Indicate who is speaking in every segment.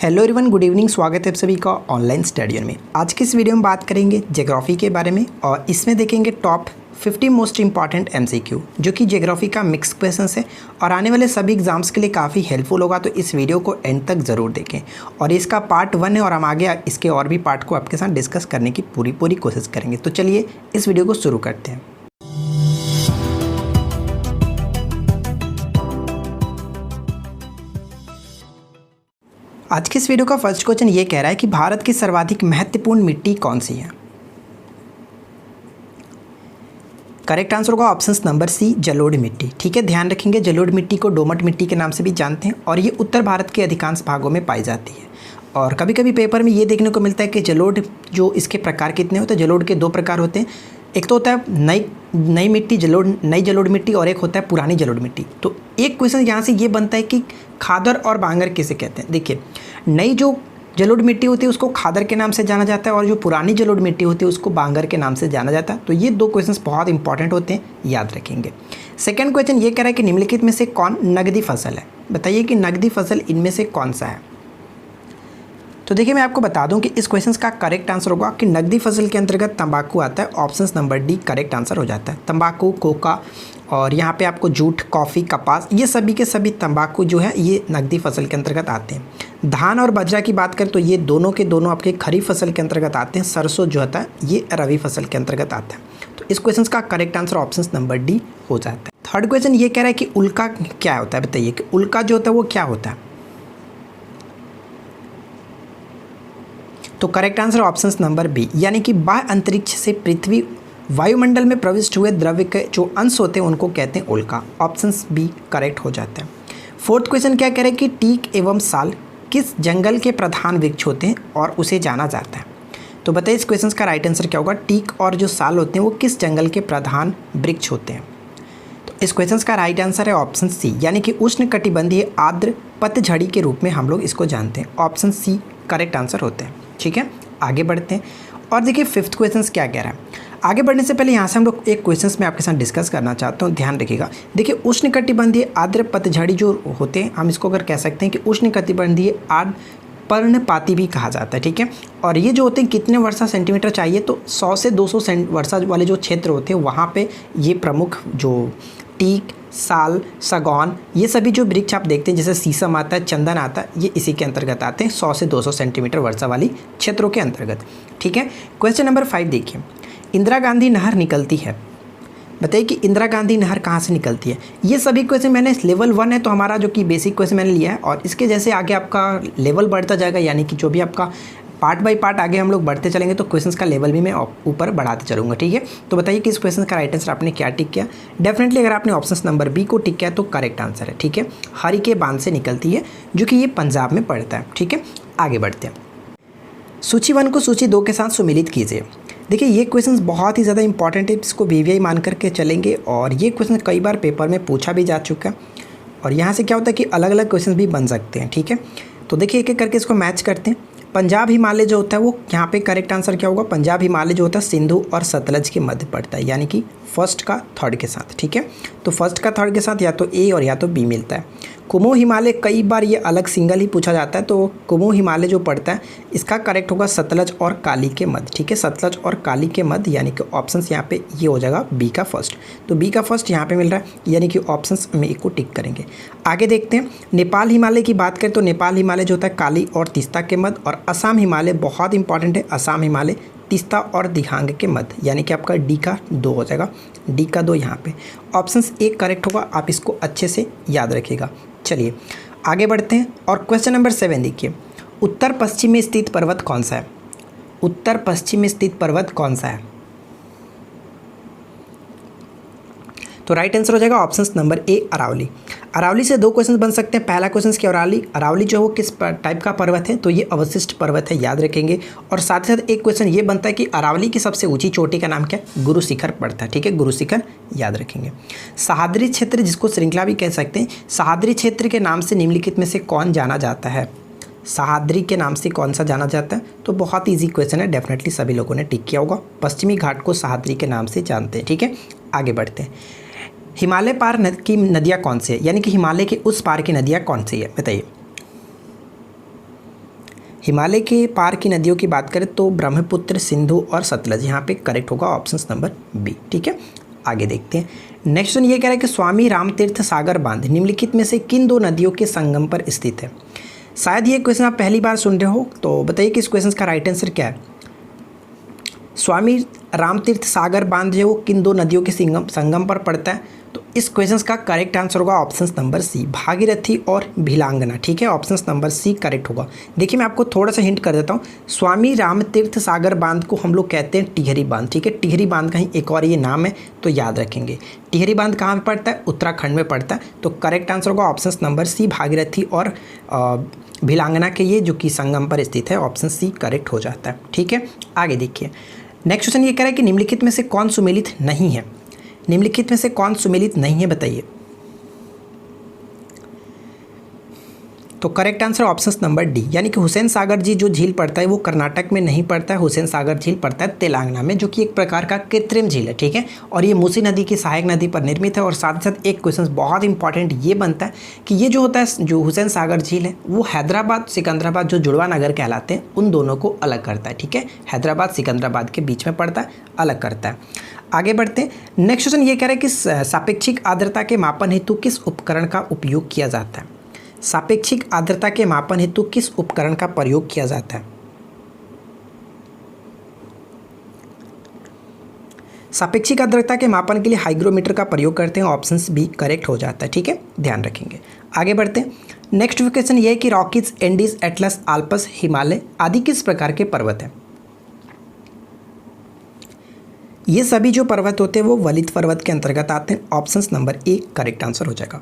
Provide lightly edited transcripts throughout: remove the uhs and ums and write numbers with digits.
Speaker 1: Hello everyone, good evening. स्वागत है आप सभी का ऑनलाइन स्टडी में। आज की इस वीडियो में बात करेंगे ज्योग्राफी के बारे में और इसमें देखेंगे टॉप 50 मोस्ट इंपॉर्टेंट एमसीक्यू जो कि ज्योग्राफी का मिक्स क्वेश्चंस है और आने वाले सभी एग्जाम्स के लिए काफ़ी हेल्पफुल होगा। तो इस वीडियो को एंड तक ज़रूर देखें और इसका पार्ट 1 है और हम आगे इसके और भी पार्ट को आपके साथ डिस्कस करने की पूरी कोशिश करेंगे। तो चलिए इस वीडियो को शुरू करते हैं। आज के इस वीडियो का फर्स्ट क्वेश्चन ये कह रहा है कि भारत की सर्वाधिक महत्वपूर्ण मिट्टी कौन सी है। करेक्ट आंसर होगा ऑप्शन नंबर सी, जलोढ़ मिट्टी। ठीक है, ध्यान रखेंगे जलोढ़ मिट्टी को दोमट मिट्टी के नाम से भी जानते हैं और ये उत्तर भारत के अधिकांश भागों में पाई जाती है। और कभी कभी पेपर में ये देखने को मिलता है कि जलोढ़ जो इसके प्रकार कितने होते हैं। जलोढ़ के दो प्रकार होते हैं, एक तो होता है नई मिट्टी नई जलोढ़ मिट्टी और एक होता है पुरानी जलोढ़ मिट्टी। तो एक क्वेश्चन यहाँ से ये बनता है कि खादर और बांगर किसे कहते हैं। देखिए, नई जो जलोढ़ मिट्टी होती है उसको खादर के नाम से जाना जाता है और जो पुरानी जलोढ़ मिट्टी होती है उसको बांगर के नाम से जाना जाता है। तो ये दो क्वेश्चंस बहुत इंपॉर्टेंट होते हैं, याद रखेंगे। सेकंड क्वेश्चन ये कह रहा है कि निम्नलिखित में से कौन नकदी फसल है। बताइए कि नकदी फसल इनमें से कौन सा है। तो देखिए, मैं आपको बता दूं कि इस क्वेश्चन का करेक्ट आंसर होगा कि नकदी फसल के अंतर्गत तंबाकू आता है। Option number D correct answer हो जाता है। तंबाकू, कोका और यहाँ पे आपको जूट, कॉफ़ी, कपास, ये सभी के सभी तंबाकू जो है ये नकदी फसल के अंतर्गत आते हैं। धान और बाजरा की बात करें तो ये दोनों के दोनों आपके खरीफ फसल के अंतर्गत आते हैं। सरसों जो होता है ये रबी फसल के अंतर्गत आता है। तो इस क्वेश्चन का correct answer option number D हो जाता है। थर्ड क्वेश्चन ये कह रहा है कि उल्का क्या होता है। बताइए कि उल्का जो होता है वो क्या होता है। तो correct answer option number B, यानी कि बाह्य अंतरिक्ष से पृथ्वी वायुमंडल में प्रविष्ट हुए द्रव्य के जो अंश होते हैं उनको कहते हैं उल्का। ऑप्शन बी करेक्ट हो जाता है। फोर्थ क्वेश्चन क्या कह रहे हैं कि टीक एवं साल किस जंगल के प्रधान वृक्ष होते हैं और उसे जाना जाता है। तो बताइए इस क्वेश्चन का राइट आंसर क्या होगा। टीक और जो साल होते हैं वो किस जंगल के प्रधान वृक्ष होते हैं। तो इस क्वेश्चन का राइट आंसर है ऑप्शन सी, यानी कि उष्ण कटिबंधीय आर्द्र पतझड़ी के रूप में हम लोग इसको जानते हैं। ऑप्शन सी करेक्ट आंसर होते हैं। ठीक है, आगे बढ़ते हैं और देखिए फिफ्थ क्वेश्चन क्या कह रहा है। आगे बढ़ने से पहले यहाँ से हम लोग एक क्वेश्चंस में आपके साथ डिस्कस करना चाहता हूँ, ध्यान रखिएगा। देखिए, उष्णकटिबंधीय आर्द्र पतझड़ी जो होते हैं हम इसको अगर कह सकते हैं कि उष्णकटिबंधीय आर्द्र पर्णपाती भी कहा जाता है। ठीक है, और ये जो होते हैं कितने वर्षा सेंटीमीटर चाहिए, तो 100 से 200 वर्षा वाले जो क्षेत्र होते हैं वहाँ पे ये प्रमुख जो टीक, साल, सागौन, ये सभी जो वृक्ष आप देखते हैं जैसे शीशम आता है, चंदन आता है, ये इसी के अंतर्गत आते हैं 100 से 200 सेंटीमीटर वर्षा वाली क्षेत्रों के अंतर्गत। ठीक है, क्वेश्चन नंबर 5 देखिए, इंदिरा गांधी नहर निकलती है। बताइए कि इंदिरा गांधी नहर कहाँ से निकलती है। ये सभी क्वेश्चन मैंने लेवल 1 है तो हमारा जो कि बेसिक क्वेश्चन मैंने लिया है और इसके जैसे आगे आपका लेवल बढ़ता जाएगा, यानी कि जो भी आपका पार्ट बाय पार्ट आगे हम लोग बढ़ते चलेंगे तो क्वेश्चंस का लेवल भी मैं ऊपर बढ़ाते चलूँगा। ठीक है, तो बताइए कि इस क्वेश्चन का राइट आंसर आपने क्या टिक किया। डेफिनेटली अगर आपने ऑप्शन नंबर बी को टिक किया तो करेक्ट आंसर है। ठीक है, हरी के बांध से निकलती है जो कि ये पंजाब में पड़ता है। ठीक है, आगे बढ़ते हैं। सूची 1 को सूची 2 के साथ सुमिलित कीजिए। देखिए, ये क्वेश्चन बहुत ही ज़्यादा इंपॉर्टेंट है, इसको वीवीआई मान करके चलेंगे और ये क्वेश्चन कई बार पेपर में पूछा भी जा चुका है और यहाँ से क्या होता है कि अलग अलग क्वेश्चन भी बन सकते हैं। ठीक है, तो देखिए एक एक करके इसको मैच करते हैं। पंजाब हिमालय जो होता है वो यहाँ पे करेक्ट आंसर क्या होगा। पंजाब हिमालय जो होता है सिंधु और सतलज के मध्य पड़ता है, यानी कि फर्स्ट का थर्ड के साथ। ठीक है, तो फर्स्ट का थर्ड के साथ या तो ए और या तो बी मिलता है। कुमो हिमालय कई बार ये अलग सिंगल ही पूछा जाता है, तो कुमो हिमालय जो पड़ता है इसका करेक्ट होगा सतलज और काली के मध्य। ठीक है, सतलज और काली के मध्य, यानी कि ऑप्शन यहाँ पे ये हो जाएगा बी का फर्स्ट। तो बी का फर्स्ट यहाँ पे मिल रहा है, यानी कि ऑप्शन में एक को टिक करेंगे। आगे देखते हैं, नेपाल हिमालय की बात करें तो नेपाल हिमालय जो होता है काली और तीस्ता के मध्य और असम हिमालय बहुत इंपॉर्टेंट है, असम हिमालय तीस्ता और दिहांग के मध्य, यानी कि आपका डी का 2 हो जाएगा। डी का 2 यहाँ पे ऑप्शन एक करेक्ट होगा, आप इसको अच्छे से याद रखिएगा। चलिए आगे बढ़ते हैं और क्वेश्चन नंबर 7 देखिए, उत्तर पश्चिम में स्थित पर्वत कौन सा है। उत्तर पश्चिम में स्थित पर्वत कौन सा है। तो राइट आंसर हो जाएगा option number A, Aravalli. Aravalli से 2 क्वेश्चन बन सकते हैं। पहला क्वेश्चन क्या, अरावली जो है वो किस टाइप का पर्वत है, तो ये अवशिष्ट पर्वत है, याद रखेंगे। और साथ ही साथ एक क्वेश्चन ये बनता है कि अरावली की सबसे ऊंची चोटी का नाम क्या है, गुरु शिखर पड़ता है। ठीक है, गुरु शिखर याद रखेंगे। सह्याद्री क्षेत्र जिसको श्रृंखला भी कह सकते हैं, सह्याद्री क्षेत्र के नाम से निम्नलिखित में से कौन जाना जाता है। सह्याद्री के नाम से कौन सा जाना जाता है, तो बहुत ईजी क्वेश्चन है, डेफिनेटली सभी लोगों ने टिक किया होगा। पश्चिमी घाट को सह्याद्री के नाम से जानते हैं। ठीक है, आगे बढ़ते हैं। हिमालय पार की नदियाँ कौन सी है, यानी कि हिमालय के उस पार की नदियाँ कौन सी है। बताइए। हिमालय के पार की नदियों की बात करें तो ब्रह्मपुत्र, सिंधु और सतलज, यहाँ पे करेक्ट होगा ऑप्शन नंबर बी। ठीक है, आगे देखते हैं। नेक्स्ट क्वेश्चन ये कह रहा है कि स्वामी रामतीर्थ सागर बांध निम्नलिखित में से किन दो नदियों के संगम पर स्थित है। शायद ये क्वेश्चन आप पहली बार सुन रहे हो, तो बताइए कि इस क्वेश्चन का राइट आंसर क्या है। स्वामी रामतीर्थ सागर बांध जो वो किन दो नदियों के संगम पर पड़ता है, तो इस क्वेश्चन का करेक्ट आंसर होगा ऑप्शन नंबर सी, भागीरथी और भिलांगना। ठीक है, ऑप्शन नंबर सी करेक्ट होगा। देखिए मैं आपको थोड़ा सा हिंट कर देता हूँ। स्वामी रामतीर्थ सागर बांध को हम लोग कहते हैं टिहरी बांध। ठीक है, टिहरी बांध का ही एक और ये नाम है, तो याद रखेंगे। टिहरी बांध कहाँ पे पड़ता है, उत्तराखंड में पड़ता है। तो करेक्ट आंसर होगा ऑप्शन नंबर सी, भागीरथी और भिलांगना के ये जो कि संगम पर स्थित है, ऑप्शन सी करेक्ट हो जाता है। ठीक है, आगे देखिए। नेक्स्ट क्वेश्चन ये कह रहा है कि निम्नलिखित में से कौन सुमेलित नहीं है। निम्नलिखित में से कौन सुमेलित नहीं है, बताइए। तो correct answer option number D, यानी कि हुसैन सागर जी जो झील पड़ता है वो कर्नाटक में नहीं पड़ता है। हुसैन सागर झील पड़ता है तेलंगाना में, जो कि एक प्रकार का कृत्रिम झील है। ठीक है, और ये मूसी नदी की सहायक नदी पर निर्मित है। और साथ ही साथ एक क्वेश्चन बहुत इंपॉर्टेंट ये बनता है कि ये जो होता है, जो हुसैन सागर झील है, वो हैदराबाद सिकंदराबाद जो जुड़वा नगर कहलाते हैं उन दोनों को अलग करता है। ठीक है, हैदराबाद सिकंदराबाद के बीच में पड़ता है, अलग करता है। आगे बढ़ते हैं। नेक्स्ट क्वेश्चन ये कह रहा है कि सापेक्षिक आर्द्रता के मापन हेतु किस उपकरण का उपयोग किया जाता है। सापेक्षिक आर्द्रता के मापन हेतु किस उपकरण का प्रयोग किया जाता है। सापेक्षिक आर्द्रता के मापन के लिए हाइग्रोमीटर का प्रयोग करते हैं, ऑप्शन बी करेक्ट हो जाता है। ठीक है, ध्यान रखेंगे। आगे बढ़ते हैं। नेक्स्ट क्वेश्चन ये है कि Rockies, Andes, Atlas, Alps, Himalaya आदि किस प्रकार के पर्वत हैं। ये सभी जो पर्वत होते हैं वो वलित पर्वत के अंतर्गत आते हैं, option number A correct answer हो जाएगा।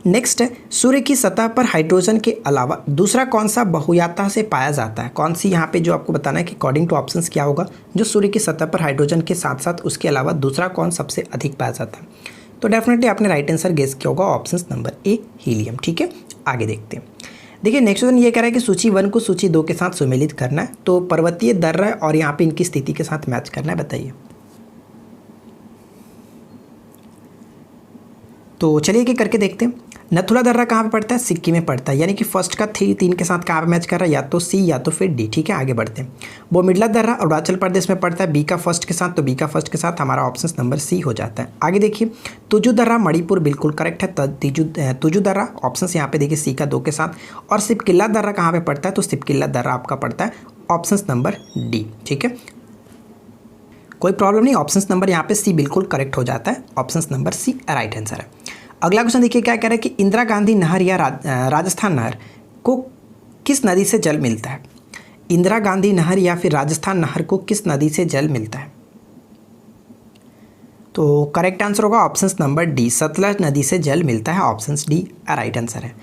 Speaker 1: नेक्स्ट है, सूर्य की सतह पर हाइड्रोजन के अलावा दूसरा कौन सा बहुयाता से पाया जाता है। कौन सी यहाँ पे जो आपको बताना है कि अकॉर्डिंग टू ऑप्शंस क्या होगा, जो सूर्य की सतह पर हाइड्रोजन के साथ साथ उसके अलावा दूसरा कौन सबसे अधिक पाया जाता है। तो डेफिनेटली आपने राइट आंसर गेस किया होगा, ऑप्शन नंबर ए हीलियम। ठीक है, आगे देखते हैं। देखिए नेक्स्ट क्वेश्चन ये कह रहा है कि सूची 1 को सूची 2 के साथ सुमेलित करना है, तो पर्वतीय दर्रा और यहाँ पे इनकी स्थिति के साथ मैच करना है, बताइए। तो चलिए कि करके देखते हैं। नथुला दर्रा कहाँ पे पड़ता है, सिक्किम में पड़ता है, यानी कि फर्स्ट का 3 के साथ कहाँ पे मैच कर रहा है, या तो सी या तो फिर डी। ठीक है, आगे बढ़ते हैं। बोमिडला दर्रा अरुणाचल प्रदेश में पड़ता है, बी का फर्स्ट के साथ, तो बी का फर्स्ट के साथ हमारा ऑप्शन नंबर सी हो जाता है। आगे देखिए, तुजू दर्रा मणिपुर बिल्कुल करेक्ट है। तुजू दर्रा ऑप्शन यहाँ पे देखिए सी का 2 के साथ। और सिपकिल्ला दर्रा कहाँ पे पड़ता है, तो सिपकिल्ला दर्रा आपका पड़ता है ऑप्शन नंबर डी। ठीक है, कोई प्रॉब्लम नहीं, ऑप्शन नंबर यहाँ पे सी बिल्कुल करेक्ट हो जाता है, option number C right answer है। अगला क्वेश्चन देखिए क्या कह रहा है कि इंदिरा गांधी नहर या राजस्थान नहर को किस नदी से जल मिलता है। इंदिरा गांधी नहर या फिर राजस्थान नहर को किस नदी से जल मिलता है। तो करेक्ट आंसर होगा ऑप्शन नंबर डी, सतलज नदी से जल मिलता है, ऑप्शन डी राइट आंसर है।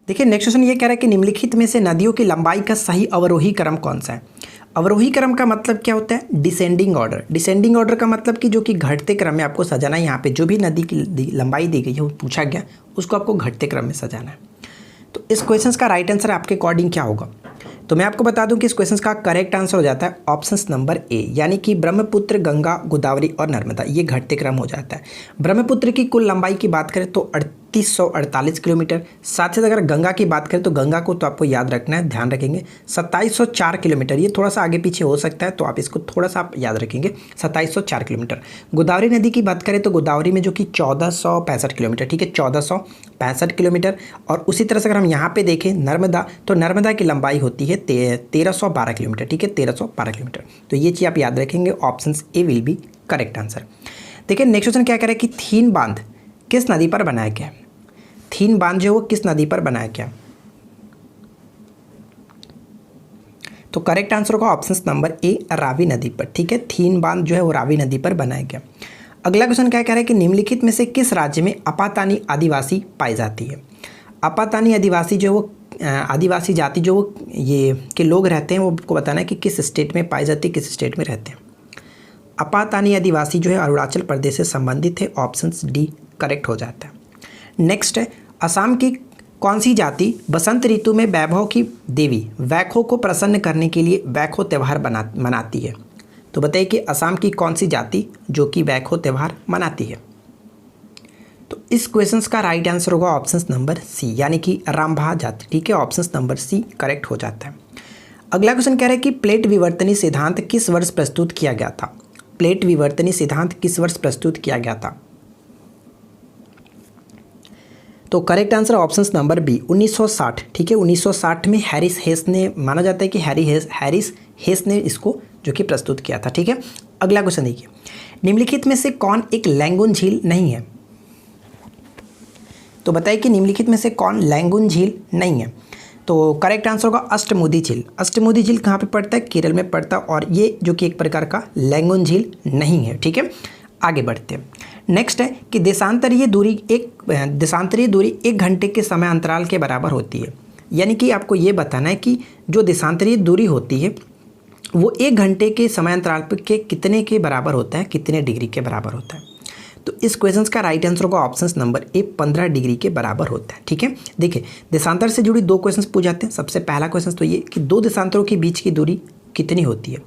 Speaker 1: देखिए नेक्स्ट क्वेश्चन ये कह रहा है कि निम्नलिखित में से नदियों की लंबाई का सही अवरोही क्रम कौन सा है। अवरोही क्रम का मतलब क्या होता है, डिसेंडिंग ऑर्डर। डिसेंडिंग ऑर्डर का मतलब कि जो कि घटते क्रम में आपको सजाना है। यहाँ पे जो भी नदी की लंबाई दी गई है वो पूछा गया, उसको आपको घटते क्रम में सजाना है। तो इस क्वेश्चन का राइट आंसर आपके अकॉर्डिंग क्या होगा, तो मैं आपको बता दूं कि इस क्वेश्चन का करेक्ट आंसर हो जाता है ऑप्शन नंबर ए, यानी कि ब्रह्मपुत्र, गंगा, गोदावरी और नर्मदा, ये घटते क्रम हो जाता है। ब्रह्मपुत्र की कुल लंबाई की बात करें तो 3848 किलोमीटर। साथ ही अगर गंगा की बात करें तो गंगा को तो आपको याद रखना है, ध्यान रखेंगे 2704 किलोमीटर। ये थोड़ा सा आगे पीछे हो सकता है, तो आप इसको थोड़ा सा आप याद रखेंगे 2704 किलोमीटर। गोदावरी नदी की बात करें तो गोदावरी में जो कि 1465 किलोमीटर, ठीक है 1465 किलोमीटर। और उसी तरह से अगर हम यहाँ पे देखें नर्मदा, तो नर्मदा की लंबाई होती है 1312 किलोमीटर, ठीक है 1312 किलोमीटर। तो ये चीज़ आप याद रखेंगे, option A will be correct answer. देखिए नेक्स्ट क्वेश्चन क्या कह रहा है कि थीन बांध किस नदी पर बनाया गया। थीन बांध जो है वो किस नदी पर बनाया गया, तो करेक्ट आंसर होगा ऑप्शन नंबर ए, रावी नदी पर। ठीक है, थीन बांध जो है वो रावी नदी पर बनाया गया। अगला क्वेश्चन क्या कह रहा है कि निम्नलिखित में से किस राज्य में अपातानी आदिवासी पाई जाती है। अपातानी आदिवासी जो वो आदिवासी जाति जो ये के लोग रहते हैं, वो आपको बताना है कि किस स्टेट में पाई जाती है, किस स्टेट में रहते हैं। अपातानी आदिवासी जो है अरुणाचल प्रदेश से संबंधित है, ऑप्शन डी करेक्ट हो जाता है। नेक्स्ट है, असम की कौन सी जाति बसंत ऋतु में वैभव की देवी वैखो को प्रसन्न करने के लिए वैखो त्यौहार मनाती है। तो बताइए कि असम की कौन सी जाति जो कि वैखो त्यौहार मनाती है। तो इस क्वेश्चन का राइट आंसर होगा ऑप्शन नंबर सी, यानी कि रामभा जाति। ठीक है, ऑप्शन नंबर सी करेक्ट हो जाता है। अगला क्वेश्चन कह रहा है कि प्लेट विवर्तनी सिद्धांत किस वर्ष प्रस्तुत किया गया था। प्लेट विवर्तनी सिद्धांत किस वर्ष प्रस्तुत किया गया था। तो correct answer option number B 1960। ठीक है, 1960 में हैरिस हेस ने, माना जाता है कि हैरिस हेस ने इसको जो कि प्रस्तुत किया था। ठीक है, अगला क्वेश्चन देखिए, निम्नलिखित में से कौन एक लैंगून झील नहीं है। तो बताइए कि निम्नलिखित में से कौन लैंगून झील नहीं है। तो करेक्ट आंसर होगा अष्टमुदी झील। अष्टमुदी झील कहाँ पे पड़ता है, केरल में पड़ता है, और ये जो कि एक प्रकार का लैंगून झील नहीं है। ठीक है, आगे बढ़ते हैं। नेक्स्ट है कि देशांतरीय दूरी एक घंटे के समय अंतराल के बराबर होती है। यानी कि आपको ये बताना है कि जो देशांतरीय दूरी होती है वो 1 घंटे के समय अंतराल पर के कितने के बराबर होता है, कितने डिग्री के बराबर होता है। तो इस क्वेश्चन का राइट आंसर होगा ऑप्शन नंबर ए 15 डिग्री के बराबर होता है। ठीक है, देखिए देशांतर से जुड़ी 2 क्वेश्चन पूछ जाते हैं। सबसे पहला क्वेश्चन तो ये कि 2 देशांतरों के बीच की दूरी कितनी होती है।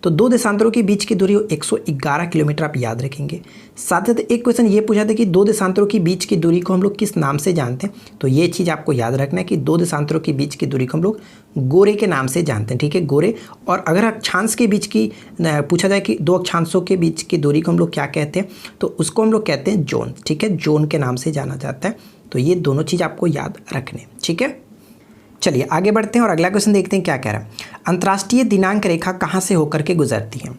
Speaker 1: तो 2 देशांतरों के बीच की दूरी 111 किलोमीटर, आप याद रखेंगे। साथ ही एक क्वेश्चन ये पूछा था कि 2 देशांतरों के बीच की दूरी को हम लोग किस नाम से जानते हैं। तो ये चीज़ आपको याद रखना है कि 2 देशांतरों के बीच की दूरी को हम लोग गोरे के नाम से जानते हैं। ठीक है, गोरे। और अगर अक्षांश के बीच की पूछा जाए कि 2 अक्षांशों के बीच की दूरी को हम लोग क्या कहते हैं, तो उसको हम लोग कहते हैं जोन। ठीक है, जोन के नाम से जाना जाता है। तो ये दोनों चीज़ आपको याद रखने। ठीक है, चलिए आगे बढ़ते हैं और अगला क्वेश्चन देखते हैं क्या कह रहा है। अंतर्राष्ट्रीय दिनांक रेखा कहाँ से होकर के गुजरती है।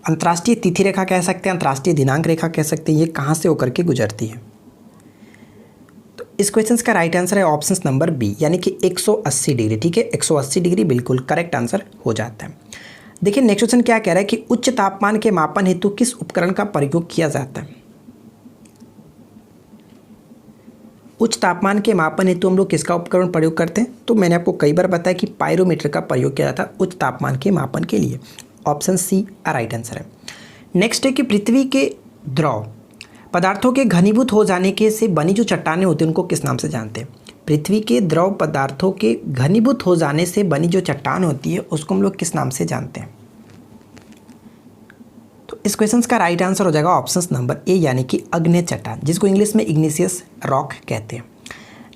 Speaker 1: अंतर्राष्ट्रीय तिथि रेखा कह सकते हैं, अंतर्राष्ट्रीय दिनांक रेखा कह सकते हैं, ये कहाँ से होकर के गुजरती है। तो इस क्वेश्चन का राइट आंसर है ऑप्शन नंबर बी, यानी कि 180 डिग्री। ठीक है, 180 डिग्री बिल्कुल करेक्ट आंसर हो जाता है। देखिए नेक्स्ट क्वेश्चन क्या कह रहा है कि उच्च तापमान के मापन हेतु किस उपकरण का प्रयोग किया जाता है। उच्च तापमान के मापन हेतु हम लोग किसका उपकरण प्रयोग करते हैं। तो मैंने आपको कई बार बताया कि पायरोमीटर का प्रयोग किया जाता है उच्च तापमान के मापन के लिए। ऑप्शन सी राइट आंसर है। नेक्स्ट है कि पृथ्वी के द्रव पदार्थों के घनीभूत हो जाने के से बनी जो चट्टानें होती हैं उनको किस नाम से जानते हैं। पृथ्वी के द्रव पदार्थों के घनीभूत हो जाने से बनी जो चट्टान होती है उसको हम लोग किस नाम से जानते हैं। तो इस क्वेश्चन का राइट आंसर हो जाएगा ऑप्शन नंबर ए, यानी कि अग्नेय चट्टान, जिसको इंग्लिश में इग्निशियस रॉक कहते हैं।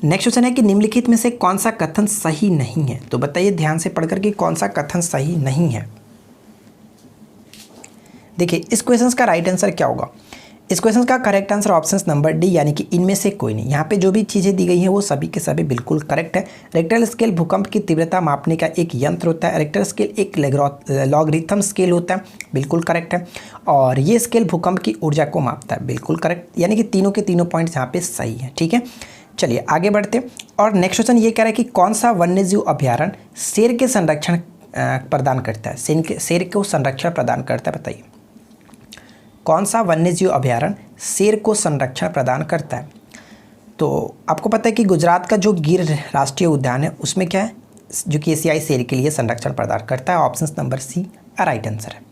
Speaker 1: नेक्स्ट क्वेश्चन है कि निम्नलिखित में से कौन सा कथन सही नहीं है। तो बताइए ध्यान से पढ़कर कि कौन सा कथन सही नहीं है। देखिए इस क्वेश्चन का राइट आंसर क्या होगा। इस क्वेश्चन का correct answer option number D, यानी कि इनमें से कोई नहीं। यहाँ पे जो भी चीज़ें दी गई हैं वो सभी के सभी बिल्कुल करेक्ट है। रेक्टर स्केल भूकंप की तीव्रता मापने का एक यंत्र होता है। रेक्टर स्केल एक लॉगरिथम स्केल होता है, बिल्कुल करेक्ट है। और ये स्केल भूकंप की ऊर्जा को मापता है, बिल्कुल करेक्ट। यानी कि तीनों के तीनों पॉइंट्स यहाँ पे सही है। ठीक है, चलिए आगे बढ़ते हैं। और नेक्स्ट क्वेश्चन ये कह रहा है कि कौन सा वन्यजीव अभ्यारण्य शेर के संरक्षण प्रदान करता है। शेर को संरक्षण प्रदान करता है, बताइए कौन सा वन्यजीव अभ्यारण्य शेर को संरक्षण प्रदान करता है। तो आपको पता है कि गुजरात का जो गिर राष्ट्रीय उद्यान है उसमें क्या है, जो कि एशियाई शेर के लिए संरक्षण प्रदान करता है। Option number C right answer है।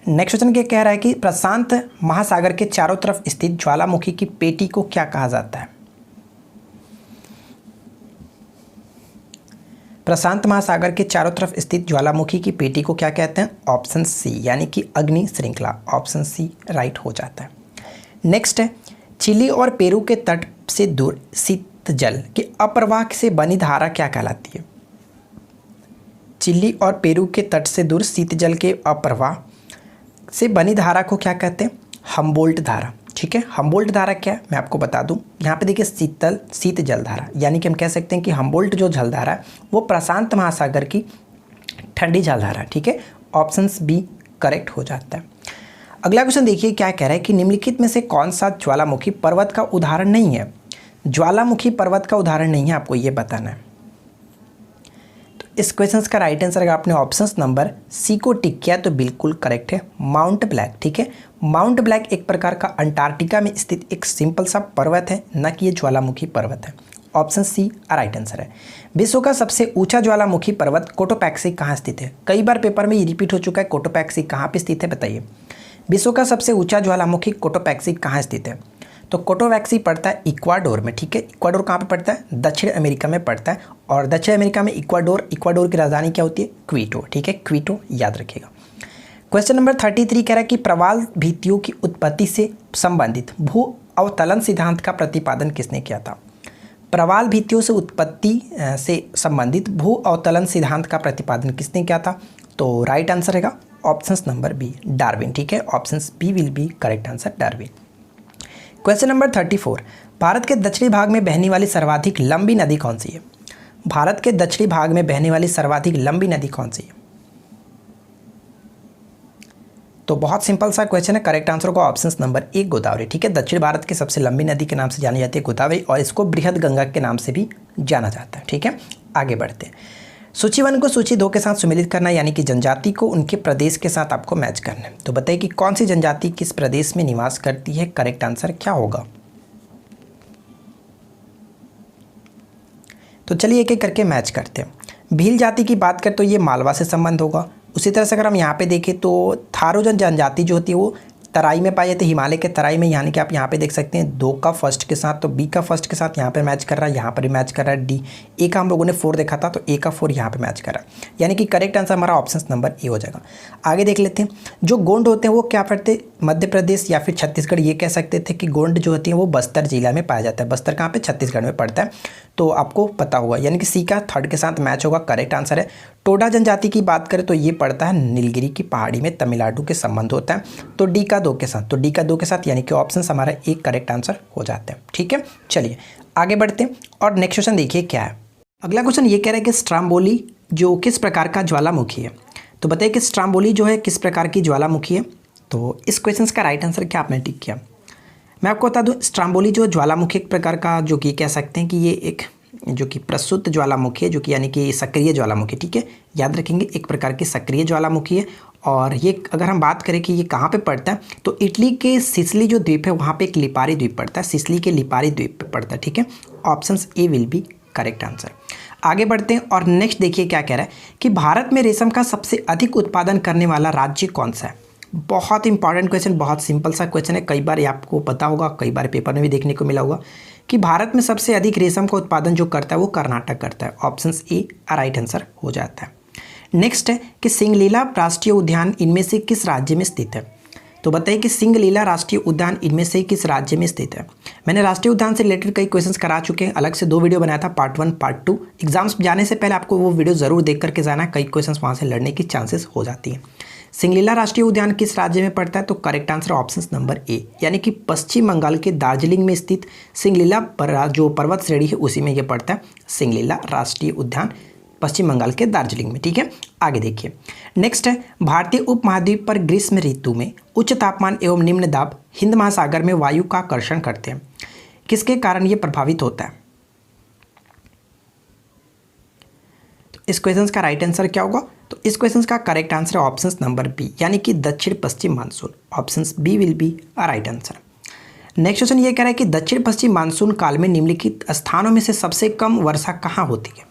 Speaker 1: नेक्स्ट क्वेश्चन क्या कह रहा है कि प्रशांत महासागर के चारों तरफ स्थित ज्वालामुखी की पेटी को क्या कहा जाता है। प्रशांत महासागर के चारों तरफ स्थित ज्वालामुखी की पेटी को क्या कहते हैं। ऑप्शन सी, यानी कि अग्नि श्रृंखला। ऑप्शन सी राइट हो जाता है। नेक्स्ट है चिली और पेरू के तट से दूर शीत जल के अप्रवाह से बनी धारा क्या कहलाती है। चिली और पेरू के तट से दूर शीत जल के अप्रवाह से बनी धारा को क्या कहते हैं। हम्बोल्ट धारा। ठीक है, हम्बोल्ट धारा क्या है मैं आपको बता दूं। यहाँ पे देखिए शीत जल धारा, यानी कि हम कह सकते हैं कि हम्बोल्ट जो जलधारा है वो प्रशांत महासागर की ठंडी जलधारा। ठीक है, ऑप्शन बी करेक्ट हो जाता है। अगला क्वेश्चन देखिए क्या कह रहा है कि निम्नलिखित में से कौन सा ज्वालामुखी पर्वत का उदाहरण नहीं है। ज्वालामुखी पर्वत का उदाहरण नहीं है, आपको ये बताना है। तो इस क्वेश्चन का राइट आंसर अगर आपने ऑप्शन नंबर सी को टिक किया तो बिल्कुल करेक्ट है, माउंट ब्लैक। ठीक है, माउंट ब्लैक एक प्रकार का अंटार्कटिका में स्थित एक सिंपल सा पर्वत है, न कि ये ज्वालामुखी पर्वत है। ऑप्शन सी राइट आंसर है। विश्व का सबसे ऊंचा ज्वालामुखी पर्वत कोटोपैक्सी कहाँ स्थित है। कई बार पेपर में ये रिपीट हो चुका है, कोटोपैक्सी कहाँ पे स्थित है बताइए। विश्व का सबसे ऊंचा ज्वालामुखी कोटोपैक्सी कहाँ स्थित है। तो कोटोपैक्सी पड़ता है इक्वाडोर में। ठीक है, इक्वाडोर कहाँ पे पड़ता है, दक्षिण अमेरिका में पड़ता है। और दक्षिण अमेरिका में इक्वाडोर की राजधानी क्या होती है, क्वीटो। ठीक है, क्वीटो याद रखिएगा। क्वेश्चन नंबर 33 कह रहा है कि प्रवाल भित्तियों की उत्पत्ति से संबंधित भू अवतलन सिद्धांत का प्रतिपादन किसने किया था। प्रवाल भित्तियों से उत्पत्ति से संबंधित भू अवतलन सिद्धांत का प्रतिपादन किसने किया था? तो राइट आंसर रहेगा ऑप्शन नंबर बी, डार्विन। ठीक है, option B will be correct answer, Darwin. Question number 34, Bharat के दक्षिणी भाग में बहने वाली सर्वाधिक लंबी नदी कौन सी है? भारत के दक्षिणी भाग में बहने वाली सर्वाधिक लंबी नदी कौन सी है? तो बहुत सिंपल सा क्वेश्चन है, करेक्ट आंसर होगा ऑप्शन नंबर ए, गोदावरी। ठीक है, दक्षिण भारत की सबसे लंबी नदी के नाम से जानी जाती है गोदावरी, और इसको बृहद गंगा के नाम से भी जाना जाता है। ठीक है, आगे बढ़ते हैं। सूची 1 को सूची 2 के साथ सम्मिलित करना, यानी कि जनजाति को उनके प्रदेश के साथ आपको मैच करना है। तो बताइए कि कौन सी जनजाति किस प्रदेश में निवास करती है? करेक्ट आंसर क्या होगा? तो चलिए एक एक करके मैच करते हैं। भील जाति की बात करें तो ये मालवा से संबंध होगा। उसी तरह से अगर हम यहाँ पे देखें तो थारू जनजाति जो होती है वो तराई में पाई जाती है, हिमालय के तराई में, यानी कि आप यहाँ पे देख सकते हैं 2 का फर्स्ट के साथ, तो बी का फर्स्ट के साथ यहाँ पे मैच कर रहा है, यहाँ पर भी मैच कर रहा है डी। ए का हम लोगों ने 4 देखा था, तो ए का 4 यहाँ पे मैच कर रहा है, यानी कि करेक्ट आंसर हमारा ऑप्शन नंबर ए हो जाएगा। आगे देख लेते हैं, जो गोंड होते हैं वो क्या करते, मध्य प्रदेश या फिर छत्तीसगढ़, ये कह सकते थे कि गोंड जो होती है वो बस्तर जिला में पाया जाता है। बस्तर कहाँ पे? छत्तीसगढ़ में पड़ता है, तो आपको पता होगा, यानी कि सी का 3rd के साथ मैच होगा, करेक्ट आंसर है। टोडा जनजाति की बात करें तो ये पड़ता है नीलगिरी की पहाड़ी में, तमिलनाडु के संबंध होता है, तो डी का 2 के साथ, तो डी का 2 के साथ, यानी कि ऑप्शन हमारा एक करेक्ट आंसर हो जाता है। ठीक है, चलिए आगे बढ़ते हैं और नेक्स्ट क्वेश्चन देखिए क्या है। अगला क्वेश्चन ये कह रहा है कि स्ट्राम्बोली जो किस प्रकार का ज्वालामुखी है? तो बताइए कि स्ट्राम्बोली जो है किस प्रकार की ज्वालामुखी है? तो इस क्वेश्चन का राइट आंसर क्या आपने टिक किया? मैं आपको बता दूं, स्ट्राम्बोली जो ज्वालामुखी एक प्रकार का, जो कि कह सकते हैं कि ये एक जो कि प्रसूत ज्वालामुखी है, जो कि यानी कि सक्रिय ज्वालामुखी। ठीक है, याद रखेंगे, एक प्रकार की सक्रिय ज्वालामुखी है। और ये अगर हम बात करें कि ये कहाँ पे पड़ता है, तो इटली के सिसिली जो द्वीप है वहाँ पे एक लिपारी द्वीप पड़ता है, सिसिली के लिपारी द्वीप पे पड़ता है। ठीक है, option A will be correct answer. आगे बढ़ते हैं और नेक्स्ट देखिए क्या कह रहा है कि भारत में रेशम का सबसे अधिक उत्पादन करने वाला राज्य कौन सा है? बहुत इंपॉर्टेंट क्वेश्चन, बहुत सिंपल सा क्वेश्चन है, कई बार ये आपको पता होगा, कई बार पेपर में भी देखने को मिला होगा कि भारत में सबसे अधिक रेशम का उत्पादन जो करता है वो कर्नाटक करता है। ऑप्शन ए राइट आंसर हो जाता है। नेक्स्ट है कि सिंगलीला राष्ट्रीय उद्यान इनमें से किस राज्य में स्थित है? तो बताइए कि सिंगलीला राष्ट्रीय उद्यान इनमें से किस राज्य में स्थित है? मैंने राष्ट्रीय उद्यान से रिलेटेड कई क्वेश्चंस करा चुके हैं, अलग से 2 वीडियो बनाया था, पार्ट 1 पार्ट 2। एग्जाम्स जाने से पहले आपको वो वीडियो जरूर देख करके जाना, कई क्वेश्चंस वहाँ से लड़ने की चांसेस हो जाती हैं। सिंगलीला राष्ट्रीय उद्यान किस राज्य में पड़ता है? तो करेक्ट आंसर ऑप्शन नंबर ए, यानी कि पश्चिम बंगाल के दार्जिलिंग में स्थित सिंगलीला जो पर्वत श्रेणी है उसी में ये पड़ता है, सिंगलीला राष्ट्रीय उद्यान पश्चिम बंगाल के दार्जिलिंग में। ठीक है, आगे देखिए नेक्स्ट है, भारतीय उपमहाद्वीप पर ग्रीष्म ऋतु में उच्च तापमान एवं निम्न दाब हिंद महासागर में वायु का आकर्षण करते हैं, किसके कारण ये प्रभावित होता है? तो इस क्वेश्चन का राइट आंसर क्या होगा? तो इस क्वेश्चन का करेक्ट आंसर है ऑप्शन नंबर बी, यानी कि दक्षिण पश्चिम monsoon. Option B will be right answer. Next question ये कह रहा है कि दक्षिण पश्चिम मानसून काल में निम्नलिखित स्थानों में से सबसे कम वर्षा कहाँ होती है?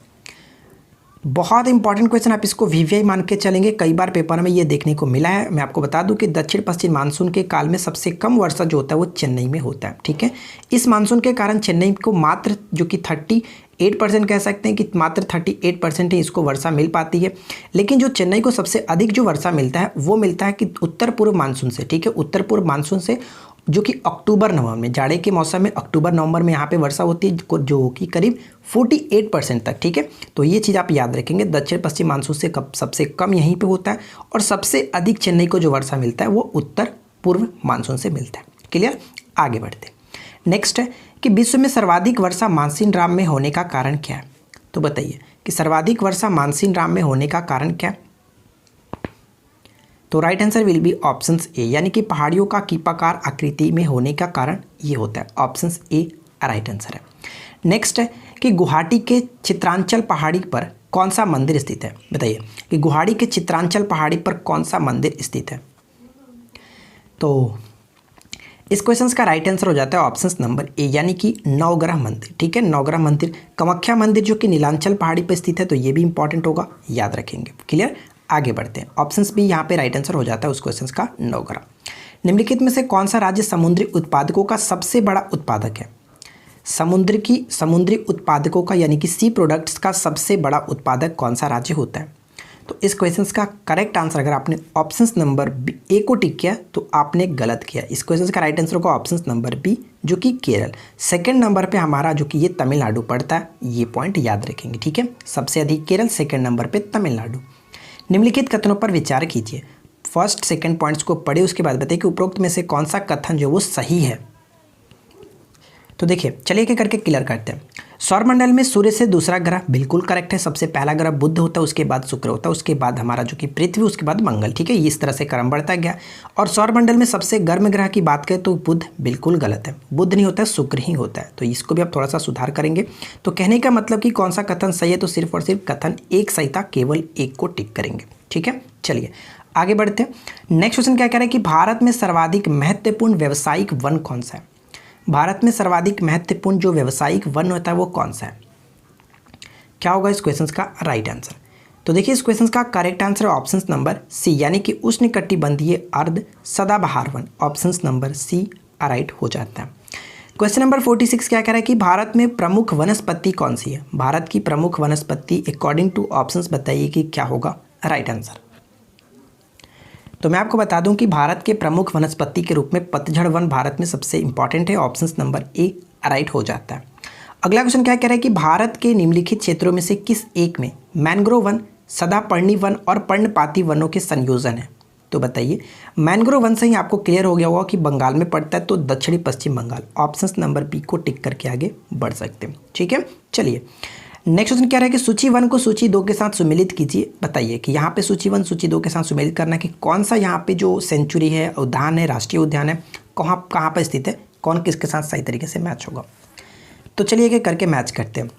Speaker 1: बहुत इंपॉर्टेंट क्वेश्चन, आप इसको वीवीआई मान के चलेंगे, कई बार पेपर में ये देखने को मिला है। मैं आपको बता दूं कि दक्षिण पश्चिम मानसून के काल में सबसे कम वर्षा जो होता है वो चेन्नई में होता है। ठीक है, इस मानसून के कारण चेन्नई को मात्र जो कि 38% कह सकते हैं कि मात्र 38% ही इसको वर्षा मिल पाती है। लेकिन जो चेन्नई को सबसे अधिक जो वर्षा मिलता है वो मिलता है कि उत्तर पूर्व मानसून से। ठीक है, उत्तर पूर्व मानसून से, जो कि अक्टूबर नवंबर में, जाड़े के मौसम में अक्टूबर नवंबर में यहाँ पे वर्षा होती है, जो कि करीब 48% तक। ठीक है, तो ये चीज़ आप याद रखेंगे, दक्षिण पश्चिम मानसून से सबसे कम यहीं पे होता है, और सबसे अधिक चेन्नई को जो वर्षा मिलता है वो उत्तर पूर्व मानसून से मिलता है। क्लियर, आगे बढ़ते हैं। नेक्स्ट है कि विश्व में सर्वाधिक वर्षा मानसीन में होने का कारण क्या है? तो बताइए कि सर्वाधिक वर्षा मानसीन में होने का कारण क्या है? तो right answer will be option A, यानी कि पहाड़ियों का कीपाकार आकृति में होने का कारण ये होता है। ऑप्शन ए राइट आंसर है। नेक्स्ट है कि गुवाहाटी के चित्रांचल पहाड़ी पर कौन सा मंदिर स्थित है? बताइए कि गुवाहाटी के चित्रांचल पहाड़ी पर कौन सा मंदिर स्थित है? तो इस क्वेश्चन का राइट आंसर हो जाता है ऑप्शन नंबर ए, यानी कि नवग्रह मंदिर। ठीक है, नवग्रह मंदिर, कामाख्या मंदिर जो कि नीलांचल पहाड़ी पर स्थित है, तो ये भी इंपॉर्टेंट होगा, याद रखेंगे। क्लियर, आगे बढ़ते हैं। ऑप्शन बी यहाँ पे राइट आंसर हो जाता है उस क्वेश्चन का, नवग्रह। निम्नलिखित में से कौन सा राज्य समुद्री उत्पादकों का सबसे बड़ा उत्पादक है? समुद्री उत्पादकों का, यानी कि सी प्रोडक्ट्स का सबसे बड़ा उत्पादक कौन सा राज्य होता है? तो इस क्वेश्चन का करेक्ट आंसर, अगर आपने ऑप्शन नंबर ए को टिक किया तो आपने गलत किया। इस क्वेश्चन का राइट आंसर होगा ऑप्शन नंबर बी, जो कि केरल। सेकंड नंबर पे हमारा जो कि ये तमिलनाडु पड़ता है, ये पॉइंट याद रखेंगे, ठीक है। सबसे अधिक केरल, सेकंड नंबर पे तमिलनाडु। निम्नलिखित कथनों पर विचार कीजिए। फर्स्ट सेकंड पॉइंट्स को पढ़े, उसके बाद बताइए कि उपरोक्त में से कौन सा कथन जो वो सही है। तो देखिए चलिए एक करके क्लियर करते हैं। सौरमंडल में सूर्य से दूसरा ग्रह बिल्कुल करेक्ट है। सबसे पहला ग्रह बुध होता है, उसके बाद शुक्र होता है, उसके बाद हमारा जो कि पृथ्वी, उसके बाद मंगल, ठीक है। इस तरह से क्रम बढ़ता गया। और सौरमंडल में सबसे गर्म ग्रह की बात करें तो बुध बिल्कुल गलत है। बुध नहीं होता है, शुक्र ही होता है। तो इसको भी आप थोड़ा सा सुधार करेंगे। तो कहने का मतलब कि कौन सा कथन सही है, तो सिर्फ और सिर्फ कथन एक सही था, केवल एक को टिक करेंगे, ठीक है। चलिए आगे बढ़ते हैं। नेक्स्ट क्वेश्चन क्या कह रहा है कि भारत में सर्वाधिक महत्वपूर्ण व्यावसायिक वन कौन सा है। भारत में सर्वाधिक महत्वपूर्ण जो व्यावसायिक वन होता है वो कौन सा है। क्या होगा इस क्वेश्चन का राइट आंसर। तो देखिए इस क्वेश्चन का करेक्ट आंसर है ऑप्शन नंबर सी, यानी कि उष्णकटिबंधीय अर्ध सदाबहार वन। ऑप्शन नंबर सी राइट हो जाता है। क्वेश्चन नंबर 46 क्या कह रहा है कि भारत में प्रमुख वनस्पति कौन सी है। भारत की प्रमुख वनस्पति अकॉर्डिंग टू ऑप्शंस बताइए कि क्या होगा राइट आंसर। तो मैं आपको बता दूं कि भारत के प्रमुख वनस्पति के रूप में पतझड़ वन भारत में सबसे इंपॉर्टेंट है। ऑप्शन नंबर ए राइट हो जाता है। अगला क्वेश्चन क्या कह रहा है कि भारत के निम्नलिखित क्षेत्रों में से किस एक में मैंग्रोव वन, सदापर्णी वन और पर्णपाती वनों के संयोजन है। तो बताइए मैंग्रोव वन से ही आपको क्लियर हो गया होगा कि बंगाल में पड़ता है, तो दक्षिणी पश्चिम बंगाल। ऑप्शन नंबर बी को टिक करके आगे बढ़ सकते हैं, ठीक है। चलिए नेक्स्ट क्वेश्चन क्या है कि सूची 1 को सूची 2 के साथ सुमेलित कीजिए। बताइए कि यहाँ पे सूची 1 सूची 2 के साथ सुमेलित करना कि कौन सा यहाँ पे जो सेंचुरी है, उद्यान है, राष्ट्रीय उद्यान है, कहाँ पर स्थित है, कौन किसके साथ सही तरीके से मैच होगा। तो चलिए एक करके मैच करते हैं।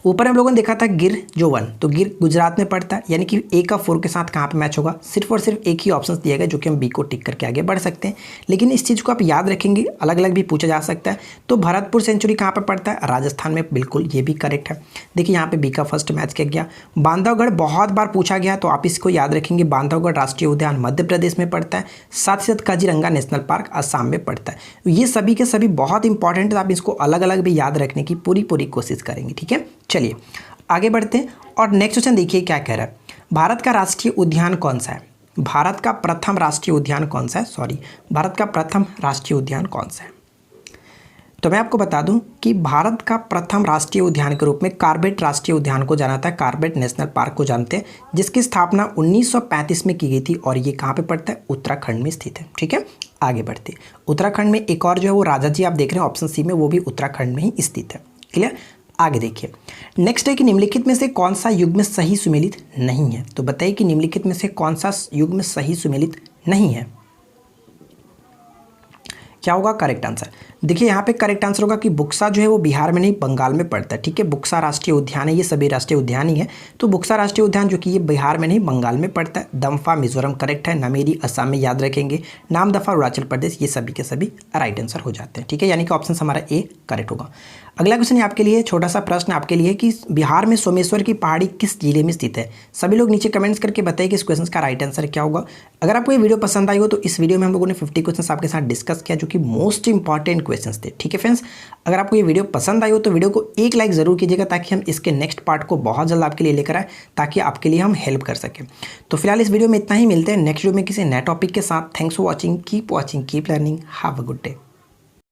Speaker 1: ऊपर हम लोगों ने देखा था गिर जो वन, तो गिर गुजरात में पड़ता है, यानी कि ए का 4 के साथ कहाँ पे मैच होगा। सिर्फ और सिर्फ एक ही ऑप्शन दिया गया जो कि हम बी को टिक करके आगे बढ़ सकते हैं। लेकिन इस चीज़ को आप याद रखेंगे, अलग अलग भी पूछा जा सकता है। तो भरतपुर सेंचुरी कहाँ पर पड़ता है, राजस्थान में, बिल्कुल ये भी करेक्ट है। देखिए यहाँ पे बी का फर्स्ट मैच किया गया। बांधवगढ़ बहुत बार पूछा गया, तो आप इसको याद रखेंगे। बांधवगढ़ राष्ट्रीय उद्यान मध्य प्रदेश में पड़ता है। साथ ही साथ काजीरंगा नेशनल पार्क असम में पड़ता है। ये सभी के सभी बहुत इंपॉर्टेंट है, आप इसको अलग अलग भी याद रखने की पूरी कोशिश करेंगे, ठीक है। चलिए आगे बढ़ते हैं और नेक्स्ट क्वेश्चन देखिए क्या कह रहा है। भारत का राष्ट्रीय उद्यान कौन सा है। भारत का प्रथम राष्ट्रीय उद्यान कौन सा है, भारत का प्रथम राष्ट्रीय उद्यान कौन सा है। तो मैं आपको बता दूं कि भारत का प्रथम राष्ट्रीय उद्यान के रूप में कार्बेट राष्ट्रीय उद्यान को जाना था, कार्बेट नेशनल पार्क को जानते हैं, जिसकी स्थापना 1935 में की गई थी। और ये कहाँ पे पड़ता है, उत्तराखंड में स्थित है, ठीक है। आगे बढ़ते उत्तराखंड में एक और जो है वो राजा जी आप देख रहे हैं ऑप्शन सी में, वो भी उत्तराखंड में ही स्थित है, क्लियर। आगे देखिए नेक्स्ट है कि निम्नलिखित में से कौन सा युग्म सही सुमेलित नहीं है। तो बताइए कि निम्नलिखित में से कौन सा युग्म सही सुमेलित नहीं है। क्या होगा करेक्ट आंसर। देखिए यहाँ पे करेक्ट आंसर होगा कि बुक्सा जो है वो बिहार में नहीं बंगाल में पड़ता है, ठीक है। बुक्सा राष्ट्रीय उद्यान है, ये सभी राष्ट्रीय उद्यान ही है। तो बुक्सा राष्ट्रीय उद्यान जो कि ये बिहार में नहीं बंगाल में पड़ता है। दम्फा मिजोरम करेक्ट है, नमेरी असम में याद रखेंगे, नामदफा अरुणाचल प्रदेश, ये सभी के सभी राइट आंसर हो जाते हैं, ठीक है। यानी कि ऑप्शन हमारा ए करेक्ट होगा। अगला क्वेश्चन आपके लिए छोटा सा प्रश्न आपके लिए कि बिहार में सोमेश्वर की पहाड़ी किस जिले में स्थित है। सभी लोग नीचे कमेंट्स करके बताइए कि इस क्वेश्चन का राइट आंसर क्या होगा। अगर आपको ये वीडियो पसंद आई हो तो इस वीडियो में हम लोगों ने 50 क्वेश्चन आपके साथ डिस्कस किया जो कि मोस्ट इंपॉर्टेंट क्वेश्चन थे, ठीक है फ्रेंड्स। अगर आपको ये वीडियो पसंद आई हो तो वीडियो को एक लाइक जरूर कीजिएगा, ताकि हम इसके नेक्स्ट पार्ट को बहुत जल्द आपके लिए लेकर आए, ताकि आपके लिए हम हेल्प कर सकें। तो फिलहाल इस वीडियो में इतना ही, मिलते हैं नेक्स्ट वीडियो में किसी नए टॉपिक के साथ। Thanks for watching, keep learning, have a good day.